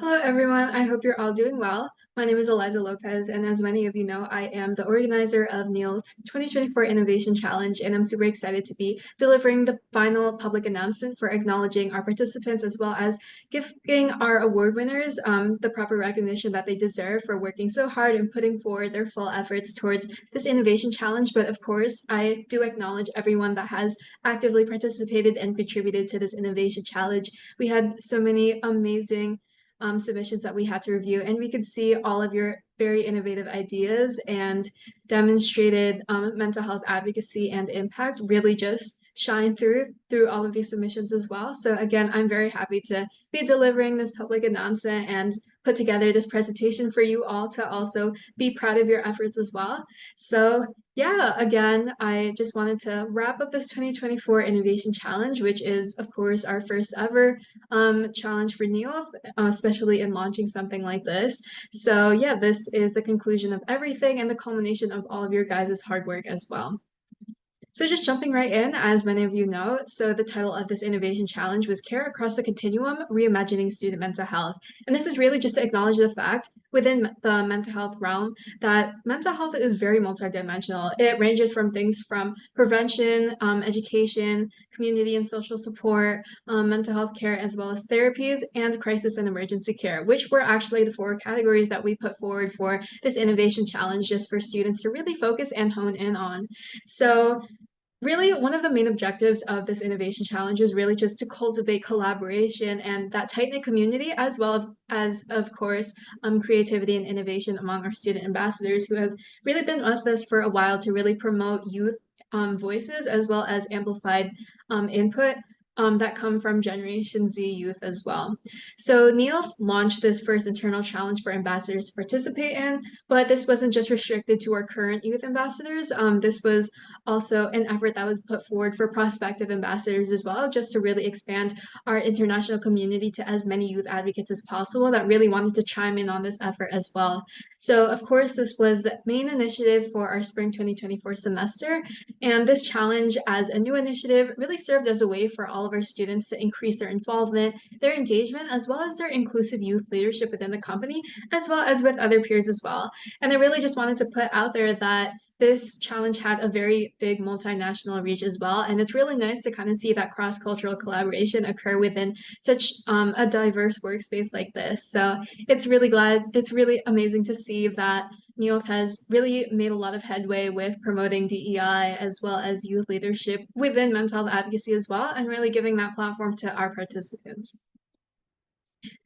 Hello, everyone. I hope you're all doing well. My name is Aliza Lopez, and as many of you know, I am the organizer of Neolth 2024 Innovation Challenge, and I'm super excited to be delivering the final public announcement for acknowledging our participants as well as giving our award winners the proper recognition that they deserve for working so hard and putting forward their full efforts towards this innovation challenge. But of course, I do acknowledge everyone that has actively participated and contributed to this innovation challenge. We had so many amazing submissions that we had to review, and we could see all of your very innovative ideas and demonstrated mental health advocacy and impact really just shine through all of these submissions as well. So again, I'm very happy to be delivering this public announcement and put together this presentation for you all to also be proud of your efforts as well. So yeah, again, I just wanted to wrap up this 2024 Innovation Challenge, which is, of course, our first ever challenge for Neolth, especially in launching something like this. So yeah, this is the conclusion of everything and the culmination of all of your guys' hard work as well. So just jumping right in, as many of you know, so the title of this innovation challenge was Care Across the Continuum, Reimagining Student Mental Health. And this is really just to acknowledge the fact within the mental health realm that mental health is very multidimensional. It ranges from things from prevention, education, community and social support, mental health care, as well as therapies and crisis and emergency care, which were actually the four categories that we put forward for this innovation challenge just for students to really focus and hone in on. So really, one of the main objectives of this innovation challenge is really just to cultivate collaboration and that tight-knit community, as well as, of course, creativity and innovation among our student ambassadors who have really been with us for a while to really promote youth voices as well as amplified input that come from Generation Z youth as well. So Neil launched this first internal challenge for ambassadors to participate in, but this wasn't just restricted to our current youth ambassadors. This was also an effort that was put forward for prospective ambassadors as well, just to really expand our international community to as many youth advocates as possible that really wanted to chime in on this effort as well. So of course, this was the main initiative for our spring 2024 semester, and this challenge as a new initiative really served as a way for all of our students to increase their involvement, their engagement, as well as their inclusive youth leadership within the company, as well as with other peers as well. And I really just wanted to put out there that this challenge had a very big multinational reach as well. And it's really nice to kind of see that cross-cultural collaboration occur within such a diverse workspace like this. So it's really amazing to see that Neolth has really made a lot of headway with promoting DEI as well as youth leadership within mental health advocacy as well, and really giving that platform to our participants.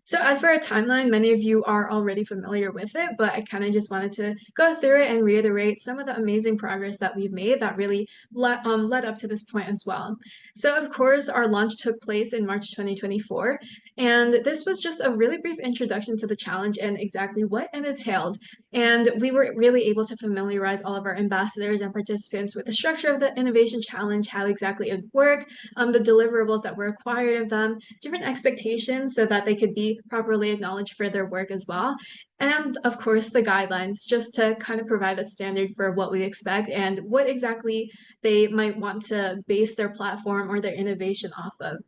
So as for a timeline, many of you are already familiar with it, but I kind of just wanted to go through it and reiterate some of the amazing progress that we've made that really led up to this point as well. So of course, our launch took place in March 2024, and this was just a really brief introduction to the challenge and exactly what it entailed. And we were really able to familiarize all of our ambassadors and participants with the structure of the innovation challenge, how exactly it would work, the deliverables that were required of them, different expectations so that they could be properly acknowledged for their work as well. And of course, the guidelines, just to kind of provide that standard for what we expect and what exactly they might want to base their platform or their innovation off of.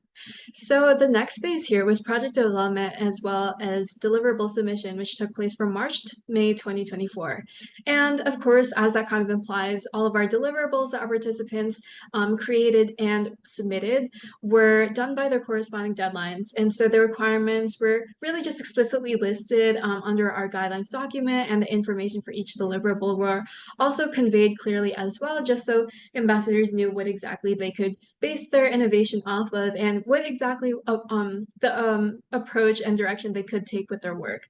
So the next phase here was project development as well as deliverable submission, which took place from March to May 2024. And of course, as that kind of implies, all of our deliverables that our participants created and submitted were done by their corresponding deadlines. And so the requirements were really just explicitly listed under our guidelines document, and the information for each deliverable were also conveyed clearly as well, just so ambassadors knew what exactly they could base their innovation off of and what exactly the approach and direction they could take with their work.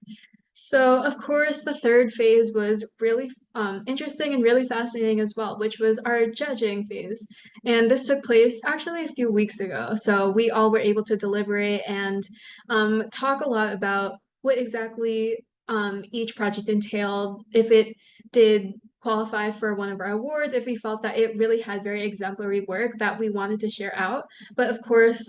So, of course, the third phase was really interesting and really fascinating as well, which was our judging phase. And this took place actually a few weeks ago. So we all were able to deliberate and talk a lot about what exactly each project entailed, if it did qualify for one of our awards, if we felt that it really had very exemplary work that we wanted to share out. But of course,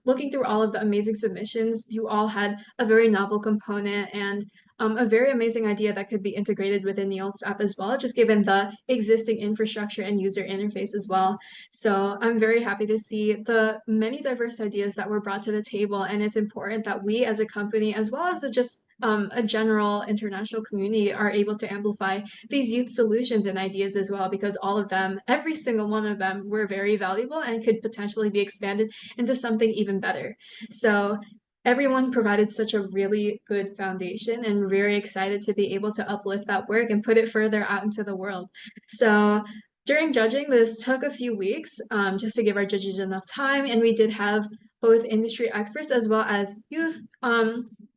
looking through all of the amazing submissions, you all had a very novel component and a very amazing idea that could be integrated within Neolth's app as well, just given the existing infrastructure and user interface as well. So I'm very happy to see the many diverse ideas that were brought to the table, and it's important that we as a company, as well as a general international community, are able to amplify these youth solutions and ideas as well, because all of them, every single one of them, were very valuable and could potentially be expanded into something even better. So everyone provided such a really good foundation, and we're very excited to be able to uplift that work and put it further out into the world. So during judging, this took a few weeks just to give our judges enough time, and we did have both industry experts as well as youth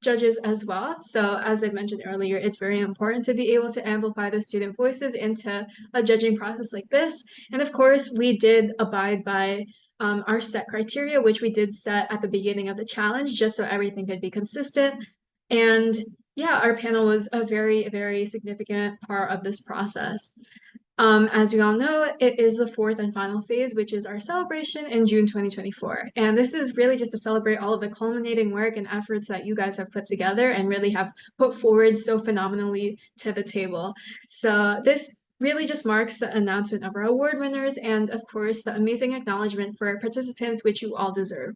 judges as well. So as I mentioned earlier, it's very important to be able to amplify the student voices into a judging process like this. And of course, we did abide by our set criteria, which we did set at the beginning of the challenge, just so everything could be consistent. And yeah, our panel was a very, very significant part of this process. As we all know, it is the fourth and final phase, which is our celebration in June 2024. And this is really just to celebrate all of the culminating work and efforts that you guys have put together and really have put forward so phenomenally to the table. So this really just marks the announcement of our award winners and, of course, the amazing acknowledgement for our participants, which you all deserve.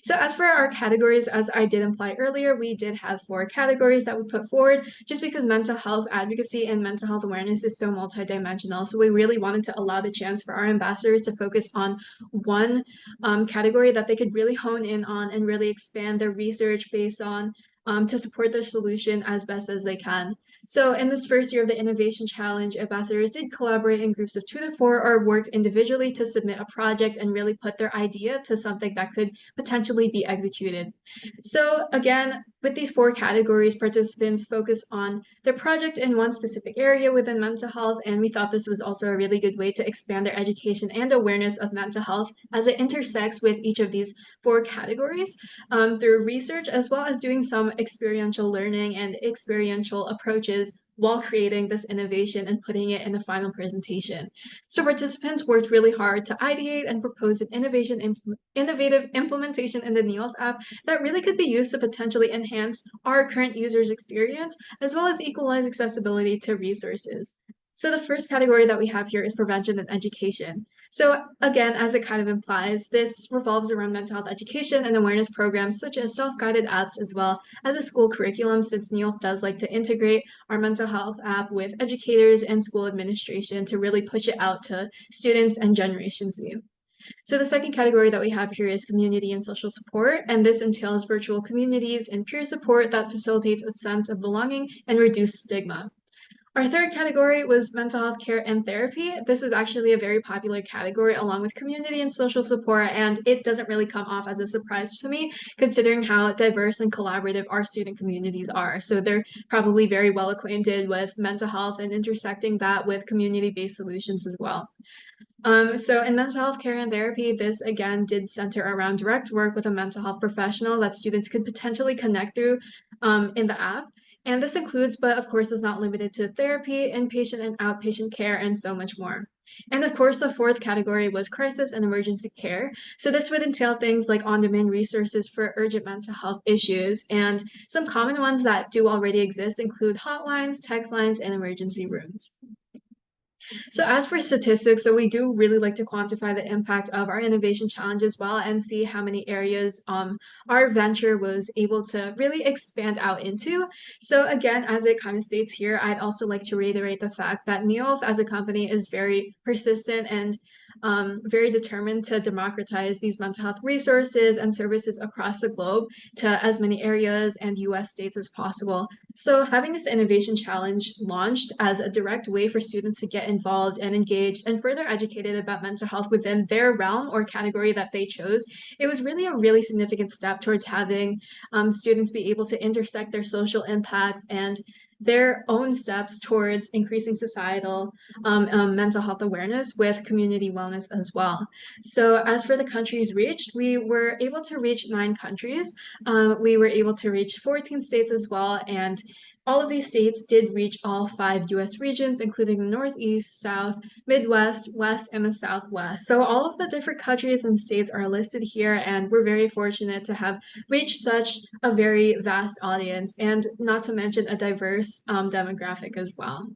So as for our categories, as I did imply earlier, we did have 4 categories that we put forward just because mental health advocacy and mental health awareness is so multidimensional. So we really wanted to allow the chance for our ambassadors to focus on one category that they could really hone in on and really expand their research based on to support their solution as best as they can. So in this first year of the Innovation Challenge, ambassadors did collaborate in groups of 2 to 4 or worked individually to submit a project and really put their idea to something that could potentially be executed. So again, with these 4 categories, participants focus on their project in one specific area within mental health, and we thought this was also a really good way to expand their education and awareness of mental health as it intersects with each of these 4 categories through research, as well as doing some experiential learning and experiential approaches while creating this innovation and putting it in the final presentation. So participants worked really hard to ideate and propose an innovative implementation in the Neolth app that really could be used to potentially enhance our current users' experience, as well as equalize accessibility to resources. So the first category that we have here is prevention and education. So again, as it kind of implies, this revolves around mental health education and awareness programs such as self-guided apps as well as a school curriculum, since Neolth does like to integrate our mental health app with educators and school administration to really push it out to students and Generation Z. So the second category that we have here is community and social support, and this entails virtual communities and peer support that facilitates a sense of belonging and reduce stigma. Our third category was mental health care and therapy. This is actually a very popular category along with community and social support, and it doesn't really come off as a surprise to me, considering how diverse and collaborative our student communities are. So they're probably very well acquainted with mental health and intersecting that with community-based solutions as well. So in mental health care and therapy, this again did center around direct work with a mental health professional that students could potentially connect through in the app. And this includes, but of course is not limited to, therapy, inpatient and outpatient care, and so much more. And of course, the fourth category was crisis and emergency care. So this would entail things like on-demand resources for urgent mental health issues. And some common ones that do already exist include hotlines, text lines, and emergency rooms. So as for statistics, so we do really like to quantify the impact of our innovation challenge as well and see how many areas our venture was able to really expand out into. So again, as it kind of states here, I'd also like to reiterate the fact that Neolth as a company is very persistent and very determined to democratize these mental health resources and services across the globe to as many areas and US states as possible. So having this innovation challenge launched as a direct way for students to get involved and engaged and further educated about mental health within their realm or category that they chose, it was really a really significant step towards having students be able to intersect their social impact and their own steps towards increasing societal mental health awareness with community wellness as well. So as for the countries reached, we were able to reach 9 countries. We were able to reach 14 states as well, and All of these states did reach all 5 US regions, including the Northeast, South, Midwest, West, and the Southwest. So all of the different countries and states are listed here, and we're very fortunate to have reached such a very vast audience, and not to mention a diverse demographic as well.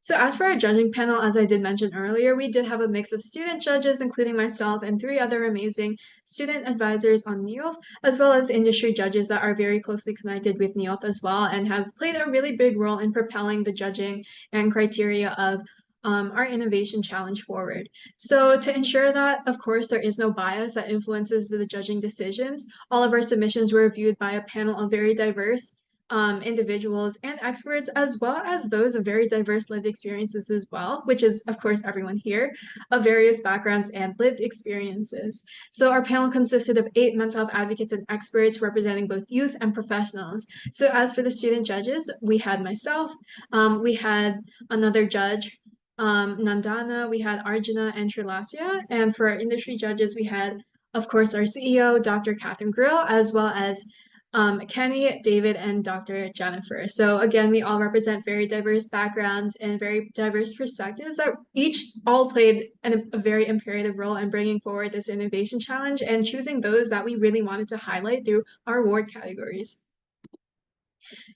So as for our judging panel, as I did mention earlier, we did have a mix of student judges, including myself and 3 other amazing student advisors on Neolth, as well as industry judges that are very closely connected with Neolth as well and have played a really big role in propelling the judging and criteria of our innovation challenge forward. So to ensure that, of course, there is no bias that influences the judging decisions, all of our submissions were reviewed by a panel of very diverse individuals and experts, as well as those of very diverse lived experiences as well, which is, of course, everyone here, of various backgrounds and lived experiences. So our panel consisted of 8 mental health advocates and experts representing both youth and professionals. So as for the student judges, we had myself, we had another judge, Nandana, we had Arjuna and Trilasya, and for our industry judges, we had, of course, our CEO, Dr. Catherine Grill, as well as Kenny, David, and Dr. Jennifer. So again, we all represent very diverse backgrounds and very diverse perspectives that each all played a very imperative role in bringing forward this innovation challenge and choosing those that we really wanted to highlight through our award categories.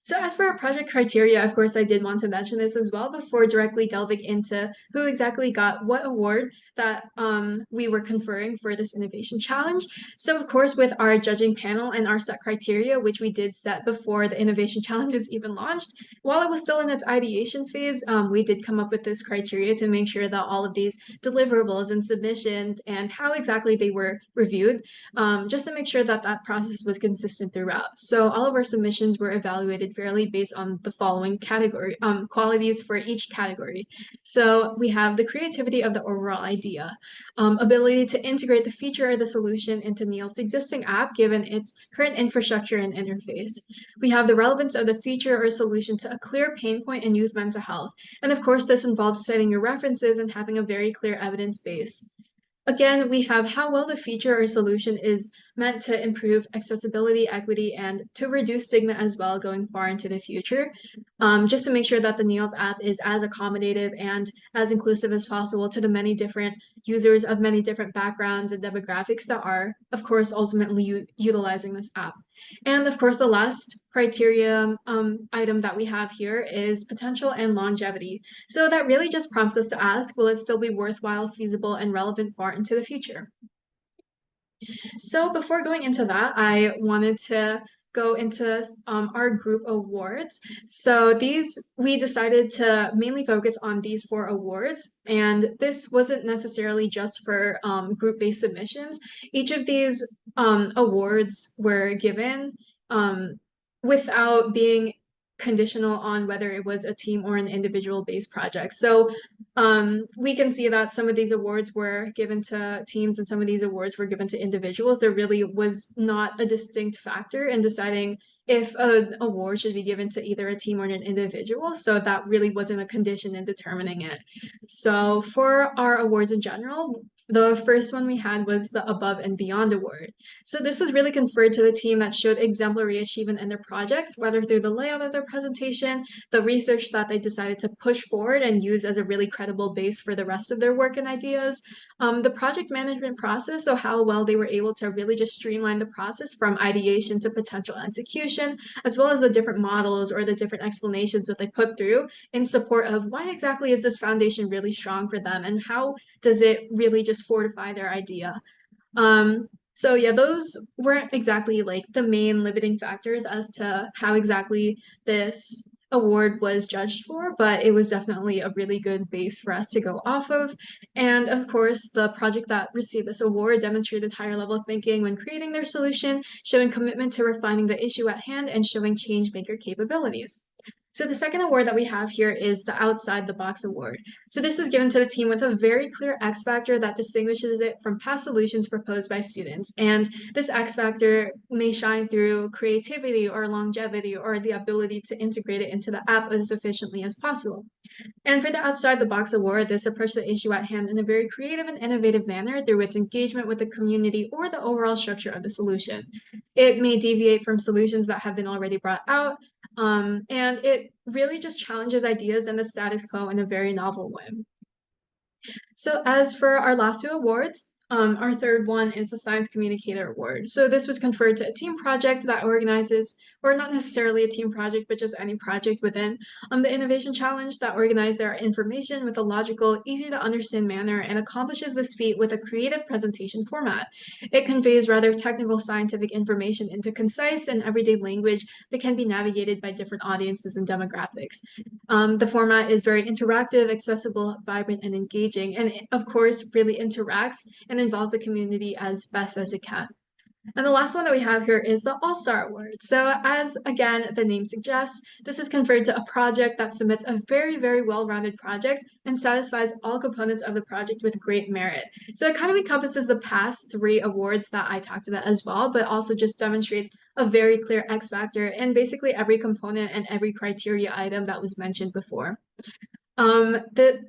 So as for our project criteria, of course, I did want to mention this as well before directly delving into who exactly got what award that we were conferring for this innovation challenge. So of course, with our judging panel and our set criteria, which we did set before the innovation challenge was even launched, while it was still in its ideation phase, we did come up with this criteria to make sure that all of these deliverables and submissions and how exactly they were reviewed, just to make sure that that process was consistent throughout. So all of our submissions were evaluated fairly based on the following category qualities for each category. So we have the creativity of the overall idea, ability to integrate the feature or the solution into Neolth's existing app given its current infrastructure and interface. We have the relevance of the feature or solution to a clear pain point in youth mental health. And of course, this involves citing your references and having a very clear evidence base. Again, we have how well the feature or solution is meant to improve accessibility, equity, and to reduce stigma as well going far into the future, just to make sure that the Neolth app is as accommodative and as inclusive as possible to the many different users of many different backgrounds and demographics that are, of course, ultimately utilizing this app. And of course, the last criteria item that we have here is potential and longevity. So that really just prompts us to ask, will it still be worthwhile, feasible, and relevant far into the future? So before going into that, I wanted to go into our group awards. So we decided to mainly focus on these 4 awards, and this wasn't necessarily just for group-based submissions. Each of these awards were given without being conditional on whether it was a team or an individual-based project. So we can see that some of these awards were given to teams and some of these awards were given to individuals. There really was not a distinct factor in deciding if an award should be given to either a team or an individual. So that really wasn't a condition in determining it. So for our awards in general, the first one we had was the Above and Beyond Award. So this was really conferred to the team that showed exemplary achievement in their projects, whether through the layout of their presentation, the research that they decided to push forward and use as a really credible base for the rest of their work and ideas, the project management process, so how well they were able to really just streamline the process from ideation to potential execution, as well as the different models or the different explanations that they put through in support of why exactly is this foundation really strong for them and how does it really just fortify their idea. So yeah, those weren't exactly like the main limiting factors as to how exactly this award was judged for, but it was definitely a really good base for us to go off of. And of course, the project that received this award demonstrated higher level thinking when creating their solution, showing commitment to refining the issue at hand, and showing change maker capabilities. So the second award that we have here is the Outside the Box Award. So this was given to the team with a very clear X factor that distinguishes it from past solutions proposed by students. And this X factor may shine through creativity or longevity or the ability to integrate it into the app as efficiently as possible. And for the Outside the Box Award, this approached the issue at hand in a very creative and innovative manner through its engagement with the community or the overall structure of the solution. It may deviate from solutions that have been already brought out, and it really just challenges ideas and the status quo in a very novel way. So as for our last two awards, our third one is the Science Communicator Award. So this was conferred to a team project that organizes, or not necessarily a team project, but just any project within the Innovation Challenge that organizes their information with a logical, easy to understand manner and accomplishes this feat with a creative presentation format. It conveys rather technical scientific information into concise and everyday language that can be navigated by different audiences and demographics. The format is very interactive, accessible, vibrant, and engaging, and it, of course, really interacts and involves the community as best as it can. And the last one that we have here is the All-Star Award. So as, again, the name suggests, this is conferred to a project that submits a very, very well-rounded project and satisfies all components of the project with great merit. So it kind of encompasses the past three awards that I talked about as well, but also just demonstrates a very clear X factor in basically every component and every criteria item that was mentioned before. The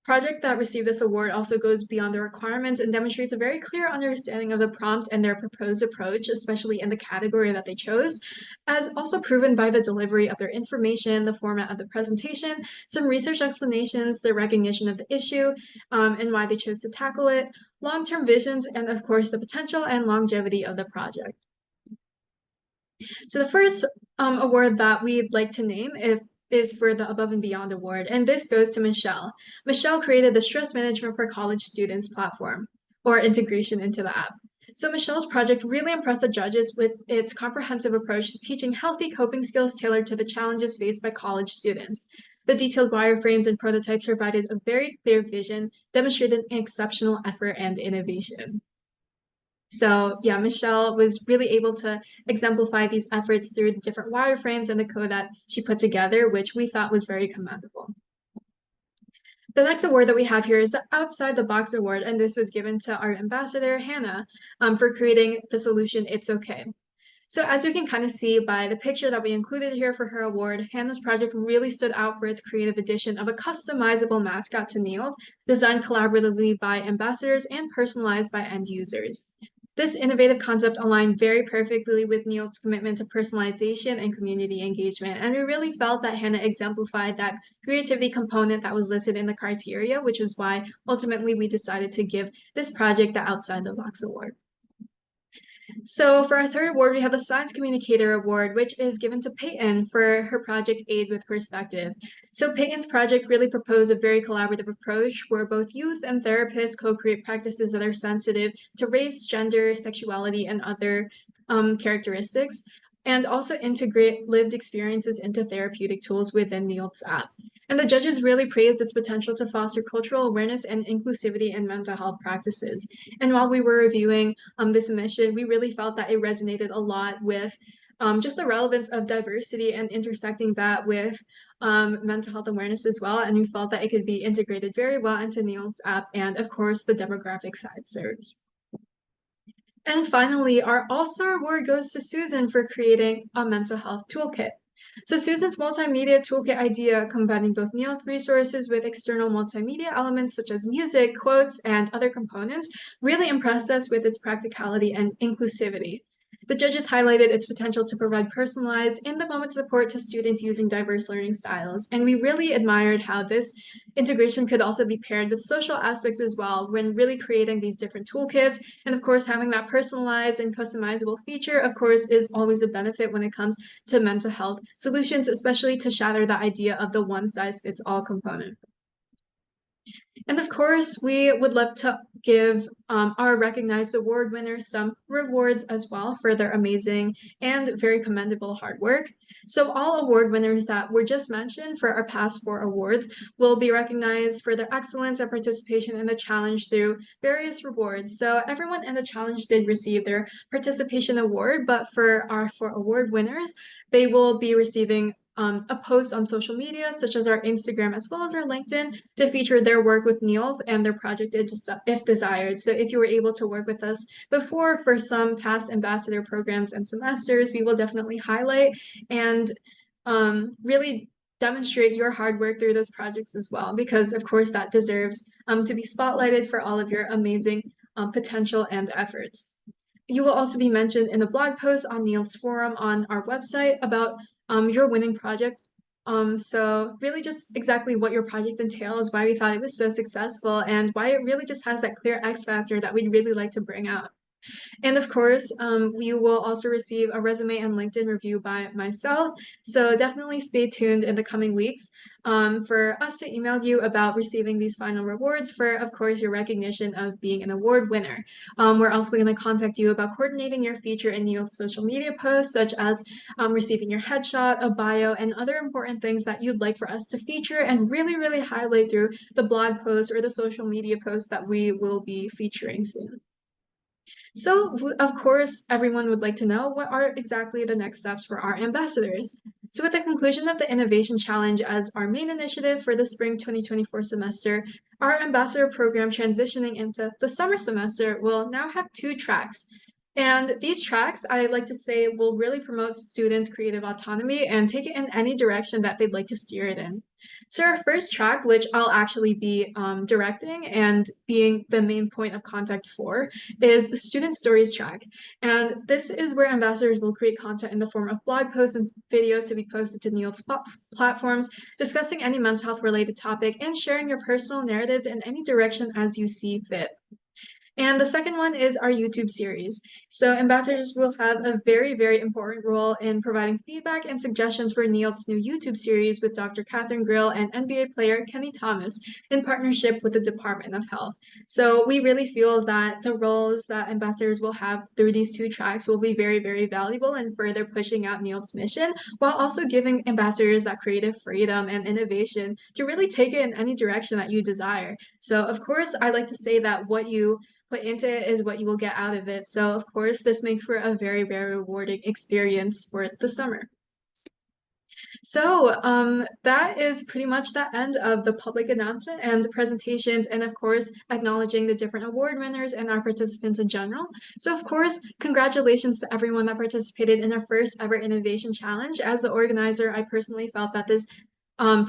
project that received this award also goes beyond the requirements and demonstrates a very clear understanding of the prompt and their proposed approach, especially in the category that they chose, as also proven by the delivery of their information, the format of the presentation, some research explanations, the recognition of the issue, and why they chose to tackle it, long-term visions, and of course, the potential and longevity of the project. So the first award that we'd like to name is for the Above and Beyond Award, and this goes to Michelle. Michelle created the Stress Management for College Students platform, or integration into the app. So Michelle's project really impressed the judges with its comprehensive approach to teaching healthy coping skills tailored to the challenges faced by college students. The detailed wireframes and prototypes provided a very clear vision, demonstrated exceptional effort and innovation. So yeah, Michelle was really able to exemplify these efforts through the different wireframes and the code that she put together, which we thought was very commendable. The next award that we have here is the Outside the Box Award, and this was given to our ambassador, Hannah, for creating the solution It's Okay. So as we can kind of see by the picture that we included here for her award, Hannah's project really stood out for its creative addition of a customizable mascot to Neolth, designed collaboratively by ambassadors and personalized by end users. This innovative concept aligned very perfectly with Neolth's commitment to personalization and community engagement, and we really felt that Hannah exemplified that creativity component that was listed in the criteria, which is why ultimately we decided to give this project the Outside the Box Award. So for our third award, we have the Science Communicator Award, which is given to Peyton for her project Aid with Perspective. So Peyton's project really proposed a very collaborative approach where both youth and therapists co-create practices that are sensitive to race, gender, sexuality, and other characteristics, and also integrate lived experiences into therapeutic tools within Neolth's app. And the judges really praised its potential to foster cultural awareness and inclusivity in mental health practices. And while we were reviewing this submission, we really felt that it resonated a lot with just the relevance of diversity and intersecting that with mental health awareness as well. And we felt that it could be integrated very well into Neolth's app and, of course, the demographic side it serves. And finally, our All-Star Award goes to Susan for creating a mental health toolkit. So Susan's multimedia toolkit idea, combining both Neolth resources with external multimedia elements such as music, quotes, and other components, really impressed us with its practicality and inclusivity. The judges highlighted its potential to provide personalized, in-the-moment support to students using diverse learning styles, and we really admired how this integration could also be paired with social aspects as well when really creating these different toolkits. And of course, having that personalized and customizable feature, of course, is always a benefit when it comes to mental health solutions, especially to shatter the idea of the one-size-fits-all component. And of course, we would love to give our recognized award winners some rewards as well for their amazing and very commendable hard work. So all award winners that were just mentioned for our past 4 awards will be recognized for their excellence and participation in the challenge through various rewards. So everyone in the challenge did receive their participation award, but for our 4 award winners, they will be receiving a post on social media, such as our Instagram as well as our LinkedIn, to feature their work with Neolth and their project if desired. So if you were able to work with us before for some past ambassador programs and semesters, we will definitely highlight and really demonstrate your hard work through those projects as well, because of course that deserves to be spotlighted for all of your amazing potential and efforts. you will also be mentioned in the blog post on Neolth's forum on our website about your winning project. So really just exactly what your project entails, why we thought it was so successful, and why it really just has that clear X factor that we'd really like to bring out. And of course, you will also receive a resume and LinkedIn review by myself. So definitely stay tuned in the coming weeks for us to email you about receiving these final rewards for, of course, your recognition of being an award winner. We're also going to contact you about coordinating your feature in Neolth social media posts, such as receiving your headshot, a bio, and other important things that you'd like for us to feature and really, really highlight through the blog posts or the social media posts that we will be featuring soon. So, of course, everyone would like to know what are exactly the next steps for our ambassadors. So, with the conclusion of the Innovation Challenge as our main initiative for the spring 2024 semester, our ambassador program transitioning into the summer semester will now have two tracks. And these tracks, I like to say, will really promote students' creative autonomy and take it in any direction that they'd like to steer it in. So our first track, which I'll actually be directing and being the main point of contact for, is the student stories track. And this is where ambassadors will create content in the form of blog posts and videos to be posted to Neolth's platforms, discussing any mental health related topic and sharing your personal narratives in any direction as you see fit. And the second one is our YouTube series. So ambassadors will have a very, very important role in providing feedback and suggestions for Neolth's new YouTube series with Dr. Catherine Grill and NBA player Kenny Thomas in partnership with the Department of Health. So we really feel that the roles that ambassadors will have through these two tracks will be very, very valuable in further pushing out Neolth's mission, while also giving ambassadors that creative freedom and innovation to really take it in any direction that you desire. So of course, I like to say that what you put into it is what you will get out of it. So of course, this makes for a very, very rewarding experience for the summer. So that is pretty much the end of the public announcement and presentations, and of course, acknowledging the different award winners and our participants in general. So of course, congratulations to everyone that participated in our first ever Innovation Challenge. As the organizer, I personally felt that this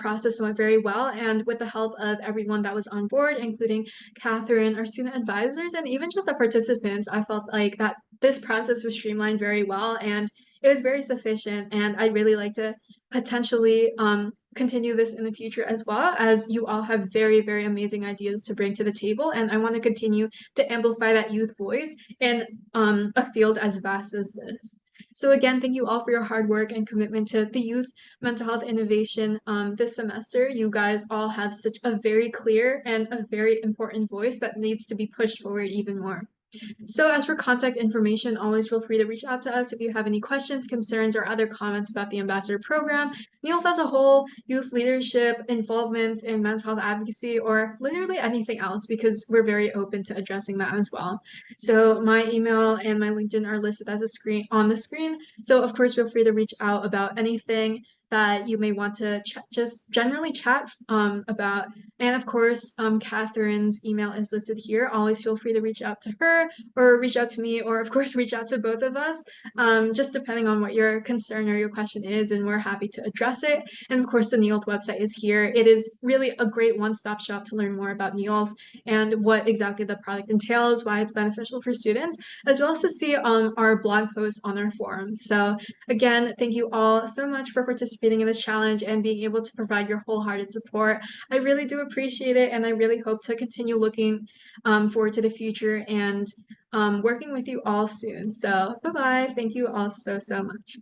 process went very well, and with the help of everyone that was on board, including Catherine, our student advisors, and even just the participants, I felt like that this process was streamlined very well and it was very sufficient. And I'd really like to potentially continue this in the future as well, as you all have very, very amazing ideas to bring to the table. And I want to continue to amplify that youth voice in a field as vast as this. So again, thank you all for your hard work and commitment to the youth mental health innovation this semester. You guys all have such a very clear and a very important voice that needs to be pushed forward even more. So as for contact information, always feel free to reach out to us if you have any questions, concerns, or other comments about the ambassador program, Neolth as a whole, youth leadership, involvements in mental health advocacy, or literally anything else, because we're very open to addressing that as well. So my email and my LinkedIn are listed as on the screen. So of course, feel free to reach out about anything that you may want to just generally chat about. And of course, Catherine's email is listed here. Always feel free to reach out to her or reach out to me, or of course, reach out to both of us, just depending on what your concern or your question is, and we're happy to address it. And of course, the Neolth website is here. It is really a great one-stop shop to learn more about Neolth and what exactly the product entails, why it's beneficial for students, as well as to see our blog posts on our forum. So again, thank you all so much for participating in this challenge and being able to provide your wholehearted support. I really do appreciate it, and I really hope to continue looking forward to the future and working with you all soon. So bye-bye. Thank you all so, so much.